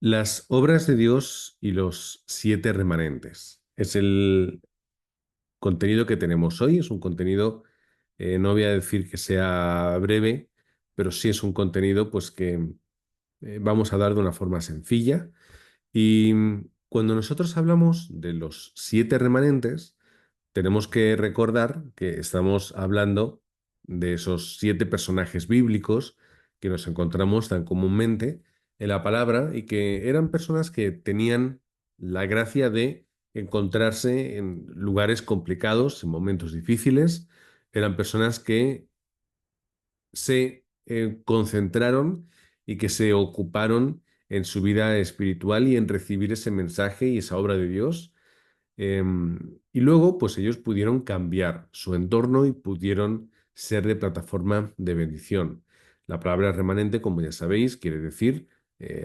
Las obras de Dios y los siete remanentes. Es el contenido que tenemos hoy. Es un contenido, no voy a decir que sea breve, pero sí es un contenido pues que vamos a dar de una forma sencilla. Y cuando nosotros hablamos de los siete remanentes, tenemos que recordar que estamos hablando de esos siete personajes bíblicos que nos encontramos tan comúnmente en la palabra y que eran personas que tenían la gracia de encontrarse en lugares complicados, en momentos difíciles. Eran personas que se concentraron y que se ocuparon en su vida espiritual y en recibir ese mensaje y esa obra de Dios. Y luego, pues ellos pudieron cambiar su entorno y pudieron ser de plataforma de bendición. La palabra remanente, como ya sabéis, quiere decir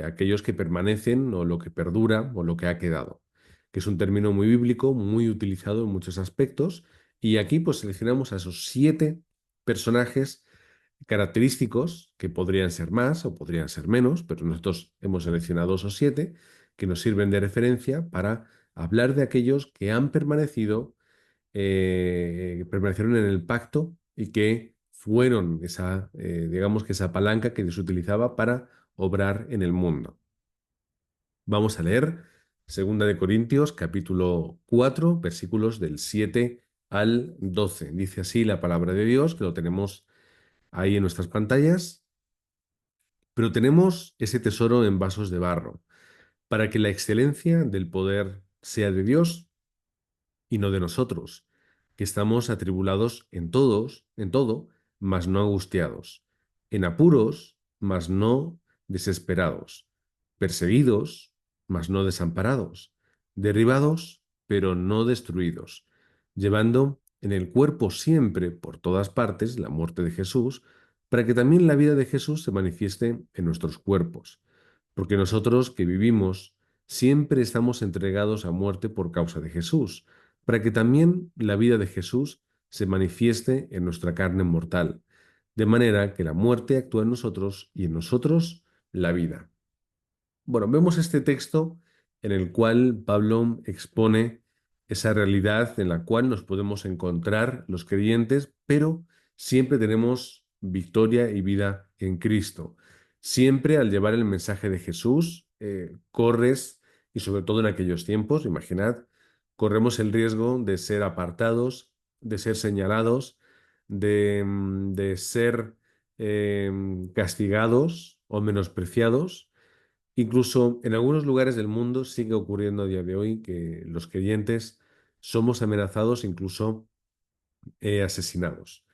aquellos que permanecen o lo que perdura o lo que ha quedado, que es un término muy bíblico, muy utilizado en muchos aspectos. Y aquí pues seleccionamos a esos siete personajes característicos, que podrían ser más o podrían ser menos, pero nosotros hemos seleccionado esos siete que nos sirven de referencia para hablar de aquellos que han permanecido, permanecieron en el pacto y que fueron esa, digamos que esa palanca que Dios utilizaba para obrar en el mundo. Vamos a leer Segunda de Corintios, capítulo 4, versículos del 7 al 12. Dice así la palabra de Dios, que lo tenemos ahí en nuestras pantallas. Pero tenemos ese tesoro en vasos de barro, para que la excelencia del poder sea de Dios y no de nosotros, que estamos atribulados en todo, mas no angustiados, en apuros, mas no desesperados, perseguidos, mas no desamparados, derribados, pero no destruidos, llevando en el cuerpo siempre por todas partes la muerte de Jesús, para que también la vida de Jesús se manifieste en nuestros cuerpos, porque nosotros que vivimos siempre estamos entregados a muerte por causa de Jesús, para que también la vida de Jesús se manifieste en nuestra carne mortal, de manera que la muerte actúa en nosotros y en nosotros la vida. Bueno, vemos este texto en el cual Pablo expone esa realidad en la cual nos podemos encontrar los creyentes, pero siempre tenemos victoria y vida en Cristo. Siempre al llevar el mensaje de Jesús, corres, y sobre todo en aquellos tiempos, imaginad, corremos el riesgo de ser apartados, de ser señalados, de ser castigados o menospreciados. Incluso en algunos lugares del mundo sigue ocurriendo a día de hoy que los creyentes somos amenazados, incluso asesinados.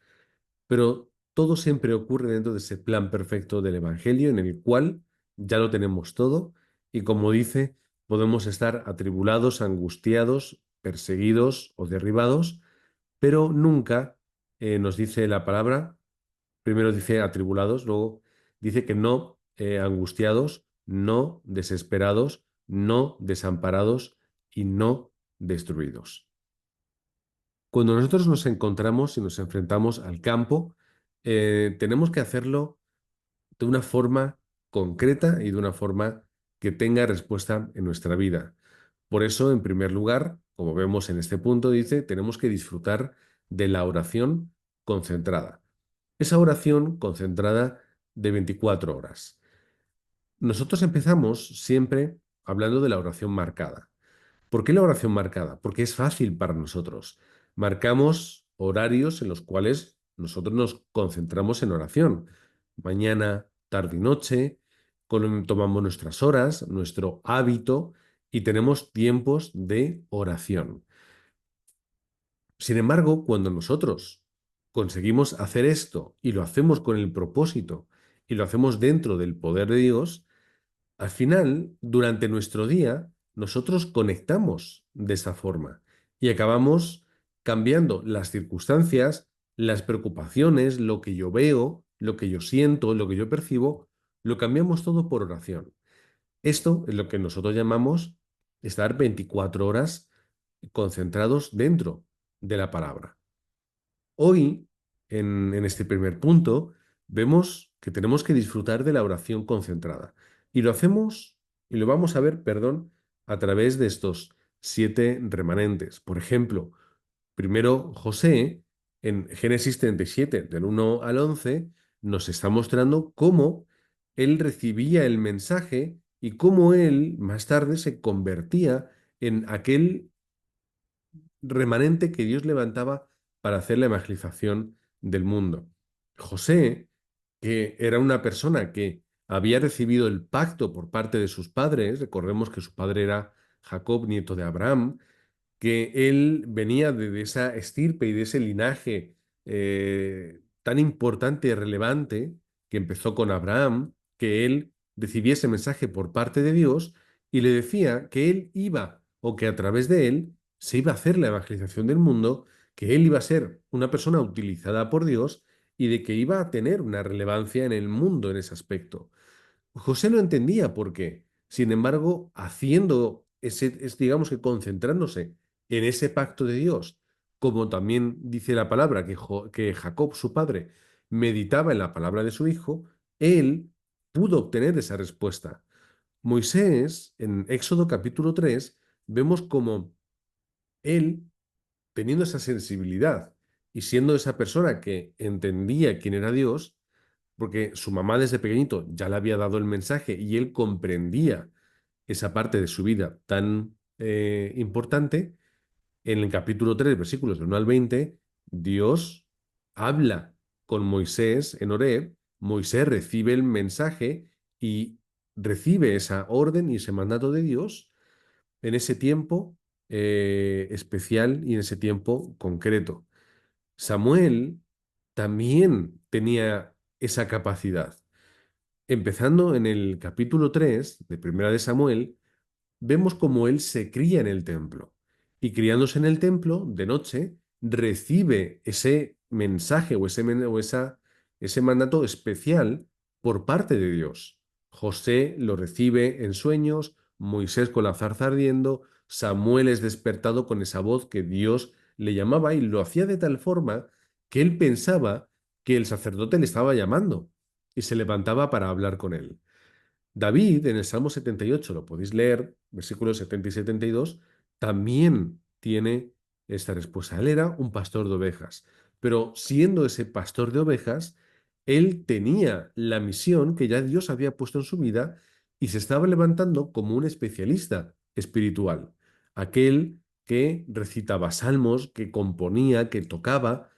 Pero todo siempre ocurre dentro de ese plan perfecto del Evangelio en el cual ya lo tenemos todo y como dice, podemos estar atribulados, angustiados, perseguidos o derribados, pero nunca nos dice la palabra. Primero dice atribulados, luego dice que no angustiados, no desesperados, no desamparados y no destruidos. Cuando nosotros nos encontramos y nos enfrentamos al campo, tenemos que hacerlo de una forma concreta y de una forma que tenga respuesta en nuestra vida. Por eso, en primer lugar, como vemos en este punto, dice, tenemos que disfrutar de la oración concentrada. Esa oración concentrada de 24 horas. Nosotros empezamos siempre hablando de la oración marcada. ¿Por qué la oración marcada? Porque es fácil para nosotros. Marcamos horarios en los cuales nosotros nos concentramos en oración. Mañana, tarde y noche, tomamos nuestras horas, nuestro hábito y tenemos tiempos de oración. Sin embargo, cuando nosotros conseguimos hacer esto y lo hacemos con el propósito y lo hacemos dentro del poder de Dios, al final, durante nuestro día, nosotros conectamos de esa forma y acabamos cambiando las circunstancias, las preocupaciones, lo que yo veo, lo que yo siento, lo que yo percibo, lo cambiamos todo por oración. Esto es lo que nosotros llamamos estar 24 horas concentrados dentro de la palabra. Hoy, en este primer punto, vemos que tenemos que disfrutar de la oración concentrada. Y lo hacemos Y lo vamos a ver, perdón, a través de estos 7 remanentes. Por ejemplo, primero José, en Génesis 37, del 1 al 11, nos está mostrando cómo él recibía el mensaje y cómo él más tarde se convertía en aquel remanente que Dios levantaba para hacer la evangelización del mundo. José, que era una persona que había recibido el pacto por parte de sus padres, recordemos que su padre era Jacob, nieto de Abraham, que él venía de esa estirpe y de ese linaje tan importante y relevante que empezó con Abraham, que él recibiese mensaje por parte de Dios y le decía que él iba o que a través de él se iba a hacer la evangelización del mundo, que él iba a ser una persona utilizada por Dios y de que iba a tener una relevancia en el mundo en ese aspecto. José no entendía por qué. Sin embargo, haciendo digamos que concentrándose en ese pacto de Dios, como también dice la palabra que Jacob, su padre, meditaba en la palabra de su hijo, él pudo obtener esa respuesta. Moisés, en Éxodo capítulo 3, vemos como él, teniendo esa sensibilidad y siendo esa persona que entendía quién era Dios, porque su mamá desde pequeñito ya le había dado el mensaje y él comprendía esa parte de su vida tan importante, en el capítulo 3 versículos del 1 al 20 Dios habla con Moisés en Horeb, Moisés recibe el mensaje y recibe esa orden y ese mandato de Dios en ese tiempo especial y en ese tiempo concreto. Samuel también tenía esa capacidad. Empezando en el capítulo 3 de Primera de Samuel, vemos cómo él se cría en el templo y criándose en el templo de noche recibe ese mensaje ese mandato especial por parte de Dios. José lo recibe en sueños, Moisés con la zarza ardiendo, Samuel es despertado con esa voz que Dios le llamaba y lo hacía de tal forma que él pensaba que el sacerdote le estaba llamando y se levantaba para hablar con él. David, en el Salmo 78, lo podéis leer, versículos 70 y 72, también tiene esta respuesta. Él era un pastor de ovejas, pero siendo ese pastor de ovejas, él tenía la misión que ya Dios había puesto en su vida y se estaba levantando como un especialista espiritual, aquel que recitaba salmos, que componía, que tocaba,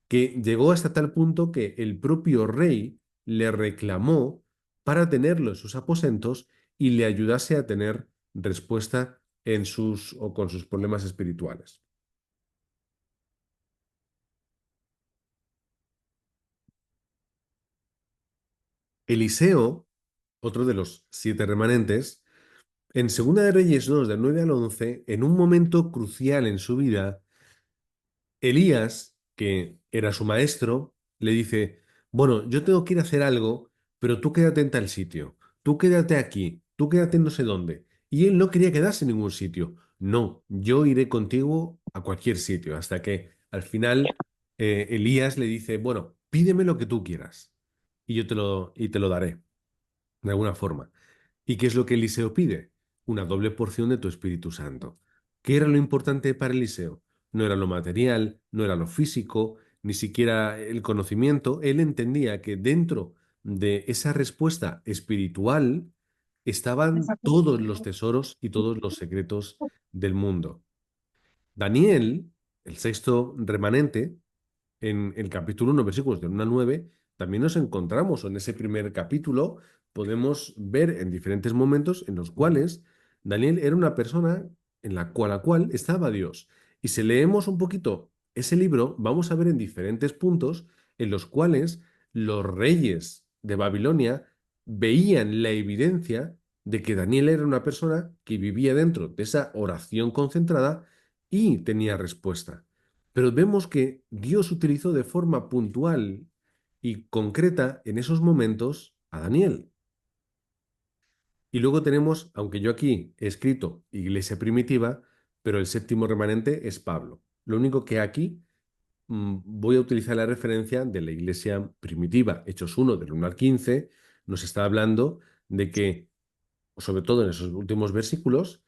que llegó hasta tal punto que el propio rey le reclamó para tenerlo en sus aposentos y le ayudase a tener respuesta en sus o con sus problemas espirituales. Eliseo, otro de los 7 remanentes, en Segunda de Reyes 2, del 9 al 11, en un momento crucial en su vida, Elías, que era su maestro, le dice, bueno, yo tengo que ir a hacer algo, pero tú quédate en tal sitio, tú quédate aquí, tú quédate en no sé dónde. Y él no quería quedarse en ningún sitio. No, yo iré contigo a cualquier sitio, hasta que al final Elías le dice, bueno, pídeme lo que tú quieras y yo te lo daré, de alguna forma. ¿Y qué es lo que Eliseo pide? Una doble porción de tu Espíritu Santo. ¿Qué era lo importante para Eliseo? No era lo material, no era lo físico, ni siquiera el conocimiento. Él entendía que dentro de esa respuesta espiritual estaban todos los tesoros y todos los secretos del mundo. Daniel, el sexto remanente, en el capítulo 1, versículos del 1 al 9, también nos encontramos, o en ese primer capítulo, podemos ver en diferentes momentos en los cuales Daniel era una persona en la cual estaba Dios. Y si leemos un poquito ese libro, vamos a ver en diferentes puntos en los cuales los reyes de Babilonia veían la evidencia de que Daniel era una persona que vivía dentro de esa oración concentrada y tenía respuesta. Pero vemos que Dios utilizó de forma puntual y concreta en esos momentos a Daniel. Y luego tenemos, aunque yo aquí he escrito iglesia primitiva, pero el séptimo remanente es Pablo. Lo único que aquí voy a utilizar la referencia de la iglesia primitiva. Hechos 1, del 1 al 15, nos está hablando de que sobre todo en esos últimos versículos,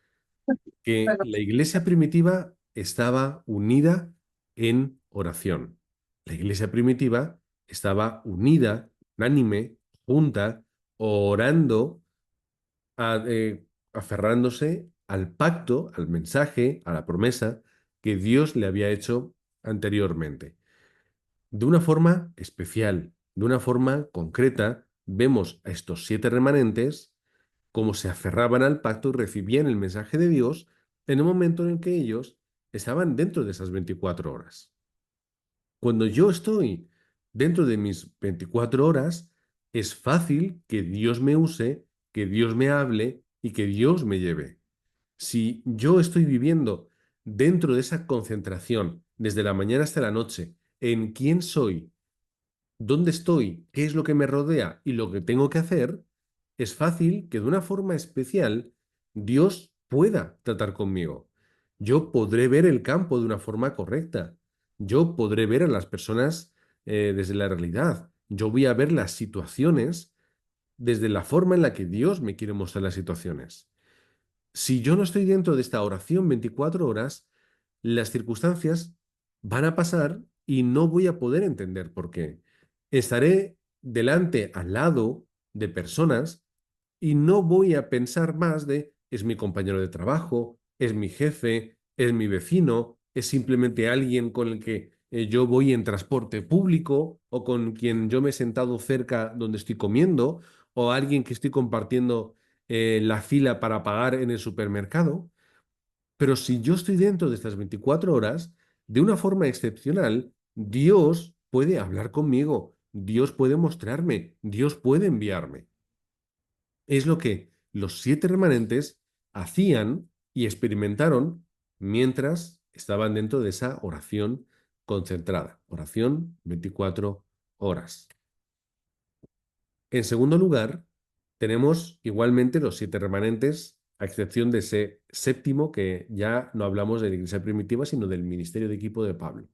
que la iglesia primitiva estaba unida en oración. La iglesia primitiva estaba unida, unánime, junta, orando, aferrándose al pacto, al mensaje, a la promesa que Dios le había hecho anteriormente. De una forma especial, de una forma concreta, vemos a estos 7 remanentes cómo se aferraban al pacto y recibían el mensaje de Dios en el momento en el que ellos estaban dentro de esas 24 horas. Cuando yo estoy dentro de mis 24 horas, es fácil que Dios me use, que Dios me hable y que Dios me lleve. Si yo estoy viviendo dentro de esa concentración, desde la mañana hasta la noche, en quién soy, dónde estoy, qué es lo que me rodea y lo que tengo que hacer, es fácil que de una forma especial Dios pueda tratar conmigo. Yo podré ver el campo de una forma correcta. Yo podré ver a las personas desde la realidad. Yo voy a ver las situaciones desde la forma en la que Dios me quiere mostrar las situaciones. Si yo no estoy dentro de esta oración 24 horas, las circunstancias van a pasar y no voy a poder entender por qué. Estaré delante, al lado de personas y no voy a pensar más de es mi compañero de trabajo, es mi jefe, es mi vecino, es simplemente alguien con el que yo voy en transporte público o con quien yo me he sentado cerca donde estoy comiendo o alguien que estoy compartiendo la fila para pagar en el supermercado. Pero si yo estoy dentro de estas 24 horas, de una forma excepcional, Dios puede hablar conmigo, Dios puede mostrarme, Dios puede enviarme. Es lo que los 7 remanentes hacían y experimentaron mientras estaban dentro de esa oración concentrada, oración 24 horas. En segundo lugar, tenemos igualmente los 7 remanentes, a excepción de ese séptimo que ya no hablamos de la iglesia primitiva, sino del ministerio de equipo de Pablo.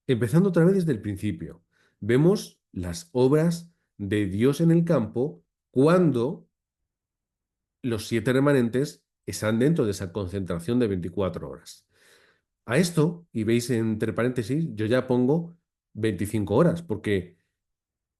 Empezando otra vez desde el principio, vemos las obras de Dios en el campo cuando los 7 remanentes están dentro de esa concentración de 24 horas. A esto, y veis entre paréntesis, yo ya pongo 25 horas, porque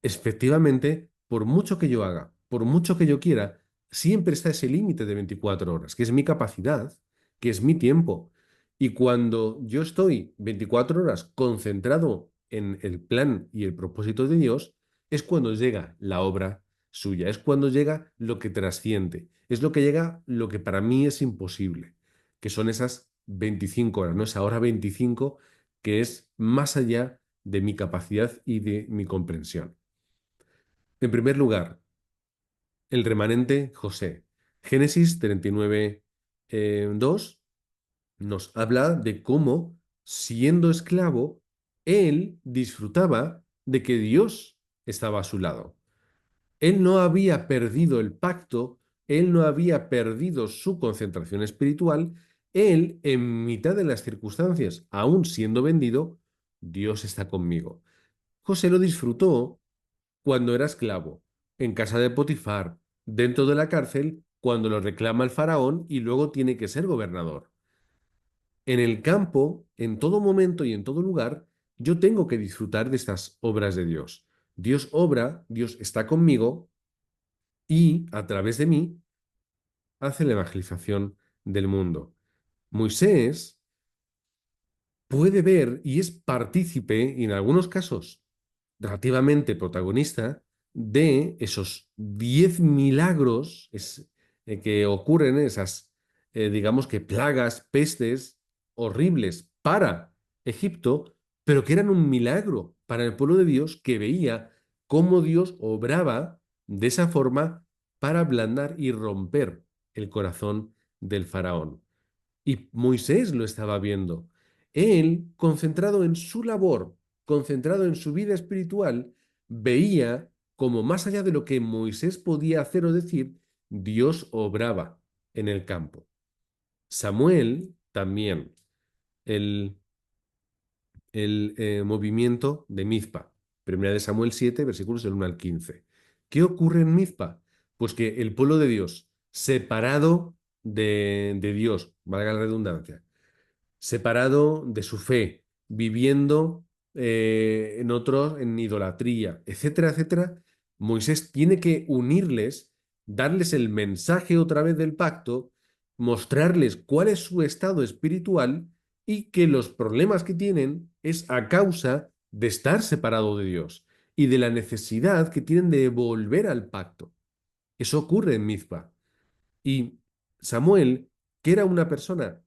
efectivamente, por mucho que yo haga, por mucho que yo quiera, siempre está ese límite de 24 horas, que es mi capacidad, que es mi tiempo. Y cuando yo estoy 24 horas concentrado en el plan y el propósito de Dios, es cuando llega la obra suya, es cuando llega lo que trasciende, es lo que llega lo que para mí es imposible, que son esas 25 horas, ¿no? Esa hora 25 que es más allá de mi capacidad y de mi comprensión. En primer lugar, el remanente José. Génesis 39, 2 nos habla de cómo, siendo esclavo, él disfrutaba de que Dios estaba a su lado. Él no había perdido el pacto, él no había perdido su concentración espiritual, él, en mitad de las circunstancias, aún siendo vendido, Dios está conmigo. José lo disfrutó cuando era esclavo, en casa de Potifar, dentro de la cárcel, cuando lo reclama el faraón y luego tiene que ser gobernador. En el campo, en todo momento y en todo lugar, yo tengo que disfrutar de estas obras de Dios. Dios obra, Dios está conmigo y a través de mí hace la evangelización del mundo. Moisés puede ver y es partícipe, y en algunos casos relativamente protagonista, de esos 10 milagros que ocurren, esas, digamos que plagas, pestes horribles para Egipto, pero que eran un milagro para el pueblo de Dios que veía cómo Dios obraba de esa forma para ablandar y romper el corazón del faraón. Y Moisés lo estaba viendo. Él, concentrado en su labor, concentrado en su vida espiritual, veía como más allá de lo que Moisés podía hacer o decir, Dios obraba en el campo. Samuel también, el, el movimiento de Mizpa. Primera de Samuel 7, versículos del 1 al 15. ¿Qué ocurre en Mizpa? Pues que el pueblo de Dios separado de Dios, valga la redundancia, separado de su fe, viviendo en otros en idolatría, etcétera, etcétera. Moisés tiene que unirles, darles el mensaje otra vez del pacto, mostrarles cuál es su estado espiritual y que los problemas que tienen es a causa de estar separado de Dios y de la necesidad que tienen de volver al pacto. Eso ocurre en Mizpa. Y Samuel, que era una persona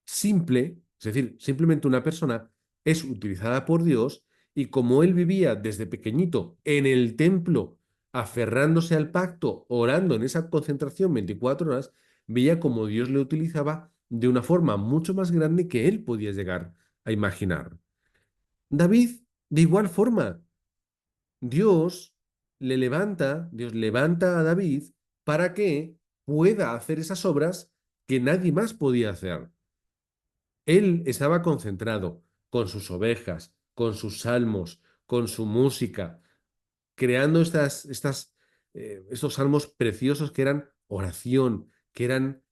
simple, es decir, simplemente una persona, es utilizada por Dios y como él vivía desde pequeñito en el templo, aferrándose al pacto, orando en esa concentración 24 horas, veía como Dios le utilizaba de una forma mucho más grande que él podía llegar a imaginar. David, de igual forma, Dios levanta a David para que pueda hacer esas obras que nadie más podía hacer. Él estaba concentrado con sus ovejas, con sus salmos, con su música, creando estos salmos preciosos que eran oración, que eran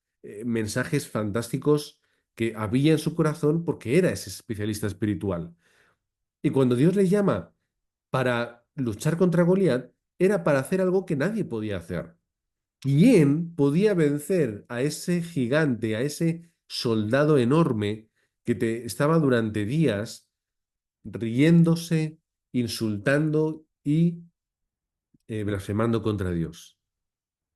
mensajes fantásticos que había en su corazón porque era ese especialista espiritual. Y cuando Dios le llama para luchar contra Goliat, era para hacer algo que nadie podía hacer. ¿Quién podía vencer a ese gigante, a ese soldado enorme que te estaba durante días riéndose, insultando y blasfemando contra Dios?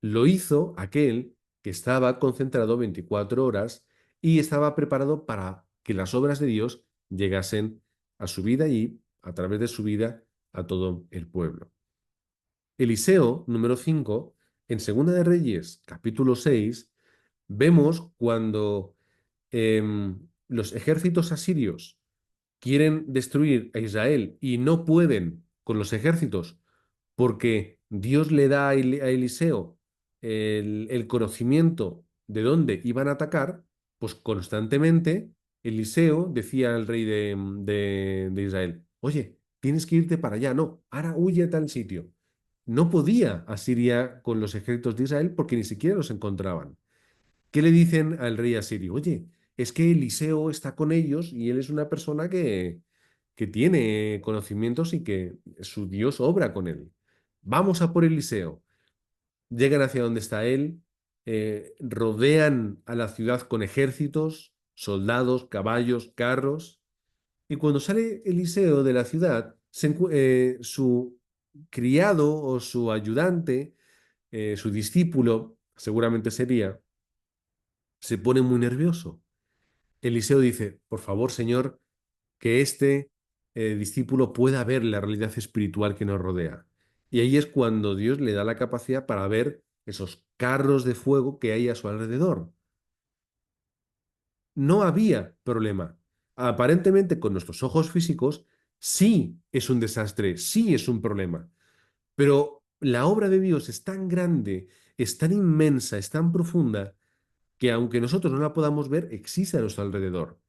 Lo hizo aquel que estaba concentrado 24 horas y estaba preparado para que las obras de Dios llegasen a su vida y, a través de su vida, a todo el pueblo. Eliseo, número 5, en Segunda de Reyes, capítulo 6, vemos cuando los ejércitos asirios quieren destruir a Israel y no pueden con los ejércitos porque Dios le da a Eliseo el conocimiento de dónde iban a atacar, pues constantemente Eliseo decía al rey de Israel, oye, tienes que irte para allá, no, ahora huye a tal sitio. No podía Asiria con los ejércitos de Israel porque ni siquiera los encontraban. ¿Qué le dicen al rey asirio? Oye, es que Eliseo está con ellos y él es una persona que tiene conocimientos y que su Dios obra con él. Vamos a por Eliseo. Llegan hacia donde está él, rodean a la ciudad con ejércitos, soldados, caballos, carros, y cuando sale Eliseo de la ciudad, su criado o su ayudante, su discípulo, seguramente sería, se pone muy nervioso. Eliseo dice, por favor, Señor, que este discípulo pueda ver la realidad espiritual que nos rodea. Y ahí es cuando Dios le da la capacidad para ver esos carros de fuego que hay a su alrededor. No había problema. Aparentemente, con nuestros ojos físicos, sí es un desastre, sí es un problema. Pero la obra de Dios es tan grande, es tan inmensa, es tan profunda, que aunque nosotros no la podamos ver, existe a nuestro alrededor.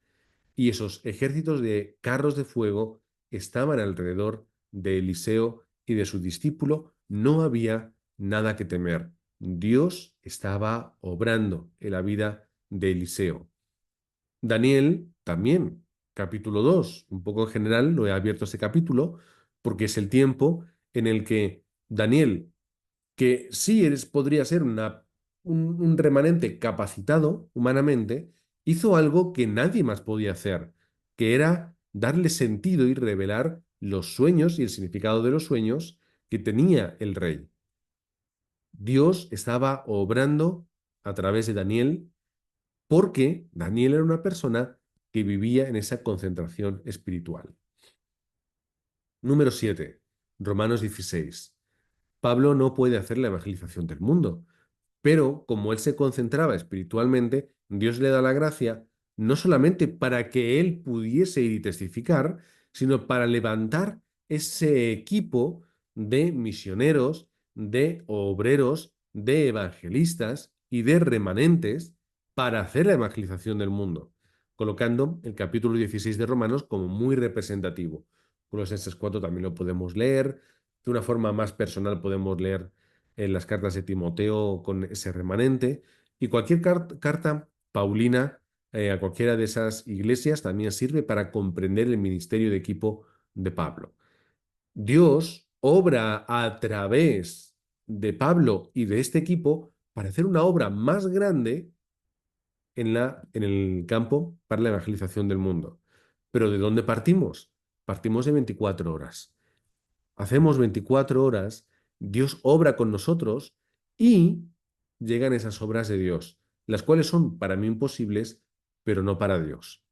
Y esos ejércitos de carros de fuego estaban alrededor de Eliseo y de su discípulo. No había nada que temer. Dios estaba obrando en la vida de Eliseo. Daniel también, capítulo 2, un poco en general, lo he abierto ese capítulo porque es el tiempo en el que Daniel, que sí podría ser un remanente capacitado humanamente, hizo algo que nadie más podía hacer, que era darle sentido y revelar los sueños y el significado de los sueños que tenía el rey. Dios estaba obrando a través de Daniel porque Daniel era una persona que vivía en esa concentración espiritual. Número 7. Romanos 16. Pablo no puede hacer la evangelización del mundo, pero como él se concentraba espiritualmente, Dios le da la gracia no solamente para que él pudiese ir y testificar, sino para levantar ese equipo de misioneros, de obreros, de evangelistas y de remanentes para hacer la evangelización del mundo, colocando el capítulo 16 de Romanos como muy representativo. Colosenses 4 también lo podemos leer, de una forma más personal podemos leer en las cartas de Timoteo con ese remanente, y cualquier carta paulina a cualquiera de esas iglesias también sirve para comprender el ministerio de equipo de Pablo. Dios obra a través de Pablo y de este equipo para hacer una obra más grande en el campo para la evangelización del mundo. Pero ¿de dónde partimos? Partimos de 24 horas. Hacemos 24 horas, Dios obra con nosotros y llegan esas obras de Dios, las cuales son para mí imposibles, pero no para Dios.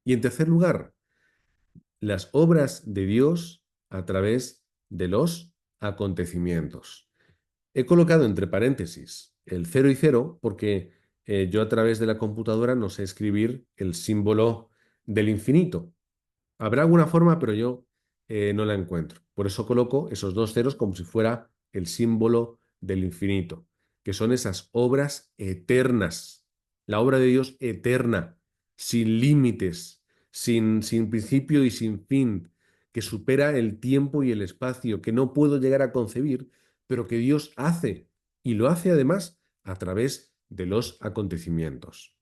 Y en tercer lugar, las obras de Dios a través de los acontecimientos. He colocado entre paréntesis el 0 y 0 porque yo a través de la computadora no sé escribir el símbolo del infinito. Habrá alguna forma, pero yo no la encuentro. Por eso coloco esos dos ceros como si fuera el símbolo del infinito, que son esas obras eternas. La obra de Dios eterna, sin límites, sin principio y sin fin, que supera el tiempo y el espacio, que no puedo llegar a concebir, pero que Dios hace, y lo hace además a través de los acontecimientos.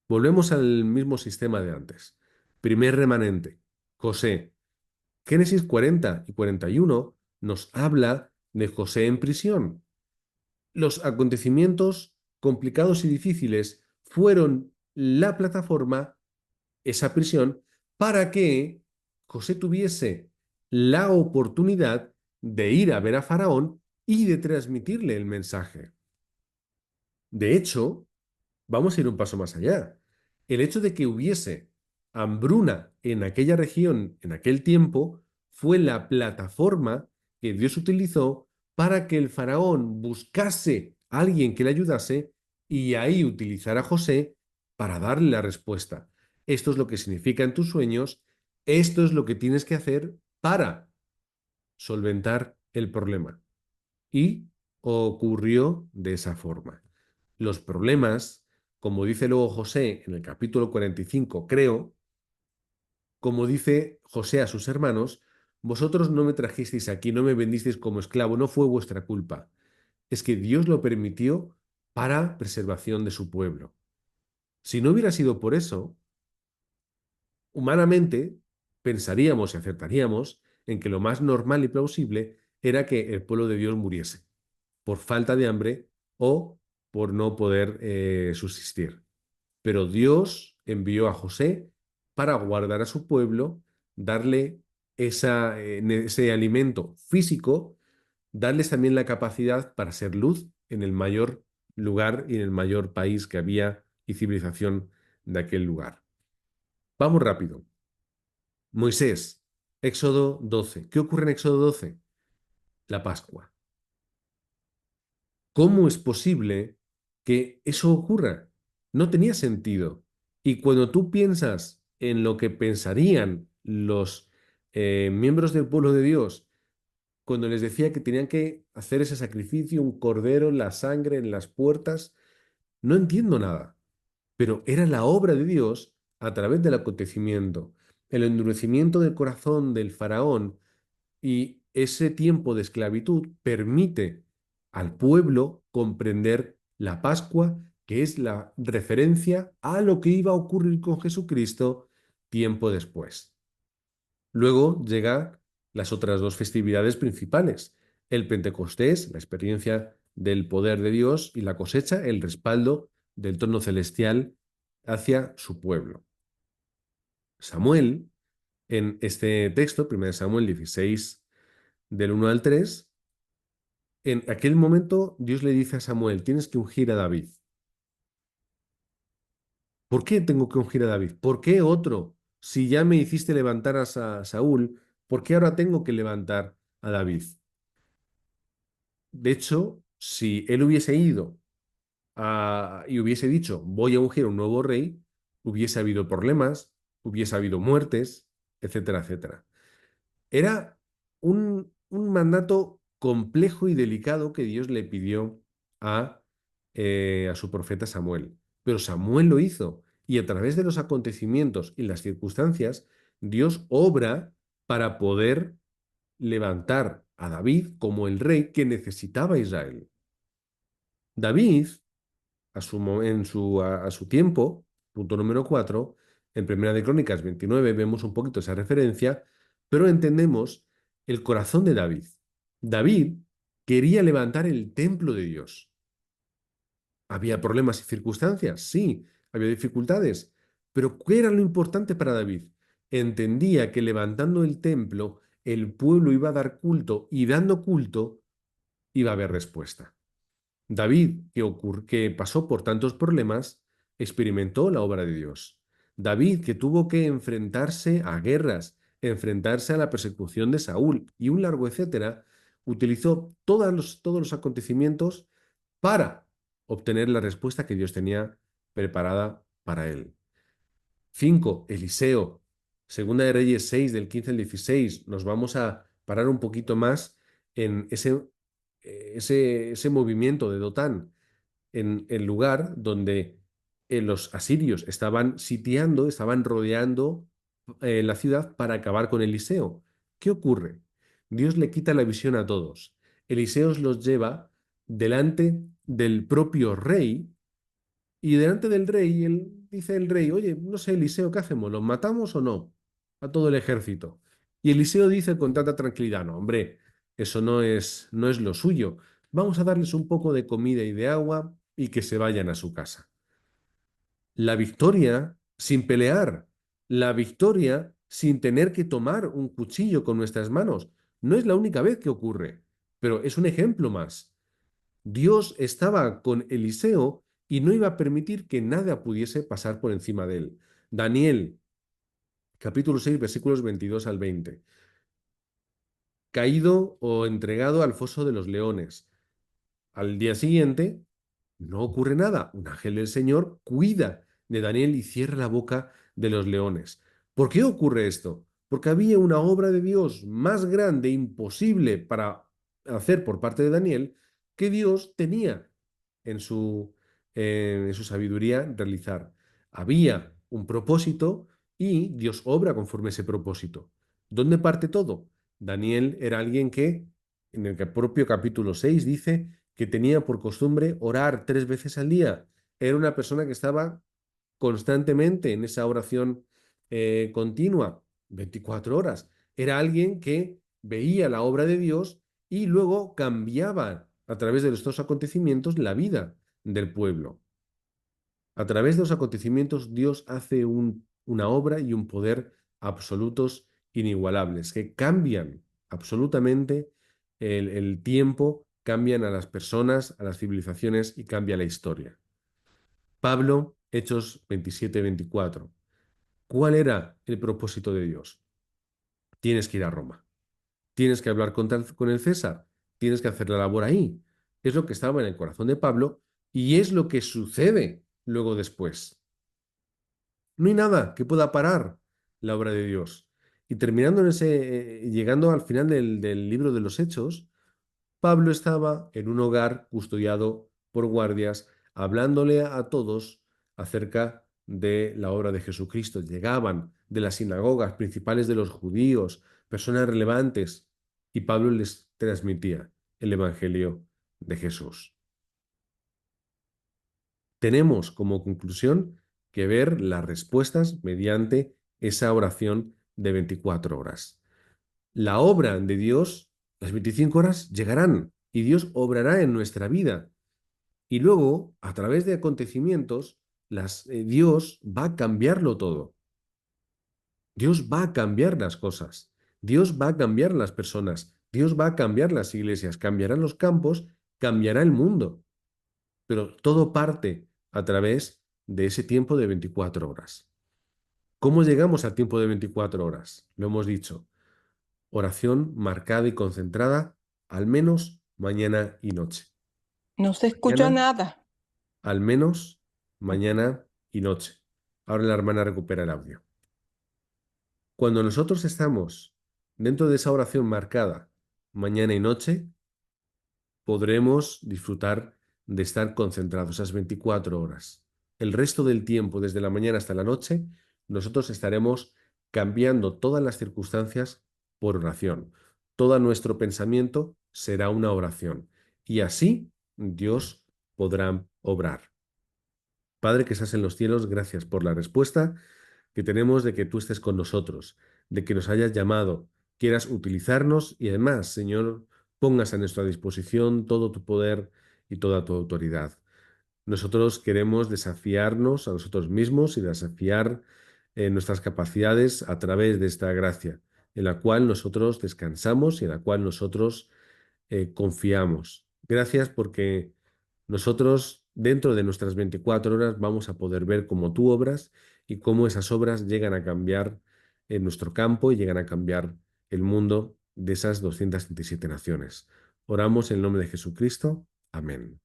Volvemos al mismo sistema de antes. Primer remanente, José. Génesis 40 y 41 nos habla de José en prisión. Los acontecimientos complicados y difíciles fueron la plataforma, esa prisión, para que José tuviese la oportunidad de ir a ver a Faraón y de transmitirle el mensaje. De hecho, vamos a ir un paso más allá. El hecho de que hubiese hambruna en aquella región, en aquel tiempo, fue la plataforma que Dios utilizó para que el faraón buscase a alguien que le ayudase y ahí utilizara a José para darle la respuesta. Esto es lo que significa en tus sueños, esto es lo que tienes que hacer para solventar el problema. Y ocurrió de esa forma. Los problemas, como dice luego José en el capítulo 45, creo, como dice José a sus hermanos, vosotros no me trajisteis aquí, no me vendisteis como esclavo, no fue vuestra culpa. Es que Dios lo permitió para preservación de su pueblo. Si no hubiera sido por eso, humanamente pensaríamos y acertaríamos en que lo más normal y plausible era que el pueblo de Dios muriese por falta de hambre o por no poder subsistir. Pero Dios envió a José para guardar a su pueblo, darle ese alimento físico, darles también la capacidad para ser luz en el mayor lugar y en el mayor país que había y civilización de aquel lugar. Vamos rápido. Moisés, Éxodo 12. ¿Qué ocurre en Éxodo 12? La Pascua. ¿Cómo es posible que eso ocurra? No tenía sentido. Y cuando tú piensas en lo que pensarían los miembros del pueblo de Dios, cuando les decía que tenían que hacer ese sacrificio, un cordero, la sangre en las puertas, no entiendo nada. Pero era la obra de Dios a través del acontecimiento. El endurecimiento del corazón del faraón y ese tiempo de esclavitud permite al pueblo comprender la Pascua, que es la referencia a lo que iba a ocurrir con Jesucristo tiempo después. Luego llegan las otras dos festividades principales, el Pentecostés, la experiencia del poder de Dios, y la cosecha, el respaldo del trono celestial hacia su pueblo. Samuel, en este texto, 1 Samuel 16, del 1 al 3, en aquel momento Dios le dice a Samuel, tienes que ungir a David. ¿Por qué tengo que ungir a David? ¿Por qué otro? Si ya me hiciste levantar a Saúl, ¿por qué ahora tengo que levantar a David? De hecho, si él hubiese ido y hubiese dicho, voy a ungir a un nuevo rey, hubiese habido problemas, hubiese habido muertes, etcétera, etcétera. Era un mandato complejo y delicado que Dios le pidió a, a su profeta Samuel. Pero Samuel lo hizo y a través de los acontecimientos y las circunstancias, Dios obra para poder levantar a David como el rey que necesitaba Israel. David, a su tiempo, punto número 4, en Primera de Crónicas 29 vemos un poquito esa referencia, pero entendemos el corazón de David. David quería levantar el templo de Dios. ¿Había problemas y circunstancias? Sí, había dificultades. Pero ¿qué era lo importante para David? Entendía que levantando el templo, el pueblo iba a dar culto y dando culto iba a haber respuesta. David, que pasó por tantos problemas, experimentó la obra de Dios. David, que tuvo que enfrentarse a guerras, enfrentarse a la persecución de Saúl y un largo etcétera, utilizó todos los acontecimientos para obtener la respuesta que Dios tenía preparada para él. 5. Eliseo. Segunda de Reyes 6, del 15 al 16. Nos vamos a parar un poquito más en ese movimiento de Dotán, en el lugar donde los asirios estaban sitiando, estaban rodeando la ciudad para acabar con Eliseo. ¿Qué ocurre? Dios le quita la visión a todos. Eliseo los lleva delante del propio rey y delante del rey, él dice el rey, oye, no sé, Eliseo, ¿qué hacemos? ¿Los matamos o no? A todo el ejército. Y Eliseo dice con tanta tranquilidad, no, hombre, eso no es lo suyo. Vamos a darles un poco de comida y de agua y que se vayan a su casa. La victoria sin pelear, la victoria sin tener que tomar un cuchillo con nuestras manos, no es la única vez que ocurre, pero es un ejemplo más. Dios estaba con Eliseo y no iba a permitir que nada pudiese pasar por encima de él. Daniel, capítulo 6, versículos 22 al 20. Caído o entregado al foso de los leones. Al día siguiente, no ocurre nada. Un ángel del Señor cuida de Daniel y cierra la boca de los leones. ¿Por qué ocurre esto? Porque había una obra de Dios más grande, imposible para hacer por parte de Daniel, que Dios tenía en en su sabiduría realizar. Había un propósito y Dios obra conforme a ese propósito. ¿Dónde parte todo? Daniel era alguien que, en el propio capítulo 6 dice que tenía por costumbre orar 3 veces al día. Era una persona que estaba constantemente en esa oración continua, 24 horas. Era alguien que veía la obra de Dios y luego cambiaba a través de estos acontecimientos la vida del pueblo. A través de los acontecimientos Dios hace una obra y un poder absolutos inigualables que cambian absolutamente el tiempo, cambian a las personas, a las civilizaciones y cambia la historia. Pablo, Hechos 27-24. ¿Cuál era el propósito de Dios? Tienes que ir a Roma. Tienes que hablar con el César. Tienes que hacer la labor ahí. Es lo que estaba en el corazón de Pablo y es lo que sucede luego después. No hay nada que pueda parar la obra de Dios. Y terminando llegando al final del libro de los Hechos, Pablo estaba en un hogar custodiado por guardias, hablándole a todos acerca de la obra de Jesucristo. Llegaban de las sinagogas principales de los judíos, personas relevantes, y Pablo les transmitía el Evangelio de Jesús. Tenemos como conclusión que ver las respuestas mediante esa oración de 24 horas. La obra de Dios, las 25 horas llegarán y Dios obrará en nuestra vida. Y luego, a través de acontecimientos, Dios va a cambiarlo todo. Dios va a cambiar las cosas. Dios va a cambiar las personas. Dios va a cambiar las iglesias. Cambiarán los campos, cambiará el mundo. Pero todo parte a través de ese tiempo de 24 horas. ¿Cómo llegamos al tiempo de 24 horas? Lo hemos dicho. Oración marcada y concentrada, al menos mañana y noche. No se escucha Mañana, nada. al menos mañana y noche. Ahora la hermana recupera el audio. Cuando nosotros estamos dentro de esa oración marcada, mañana y noche, podremos disfrutar de estar concentrados esas 24 horas. El resto del tiempo, desde la mañana hasta la noche, nosotros estaremos cambiando todas las circunstancias por oración. todo nuestro pensamiento será una oración. Y así Dios podrá obrar. Padre que estás en los cielos, gracias por la respuesta que tenemos de que tú estés con nosotros, de que nos hayas llamado, quieras utilizarnos y además, Señor, pongas a nuestra disposición todo tu poder y toda tu autoridad. Nosotros queremos desafiarnos a nosotros mismos y desafiar nuestras capacidades a través de esta gracia, en la cual nosotros descansamos y en la cual nosotros confiamos. Gracias porque nosotros dentro de nuestras 24 horas vamos a poder ver cómo tú obras y cómo esas obras llegan a cambiar en nuestro campo y llegan a cambiar el mundo de esas 237 naciones. Oramos en el nombre de Jesucristo. Amén.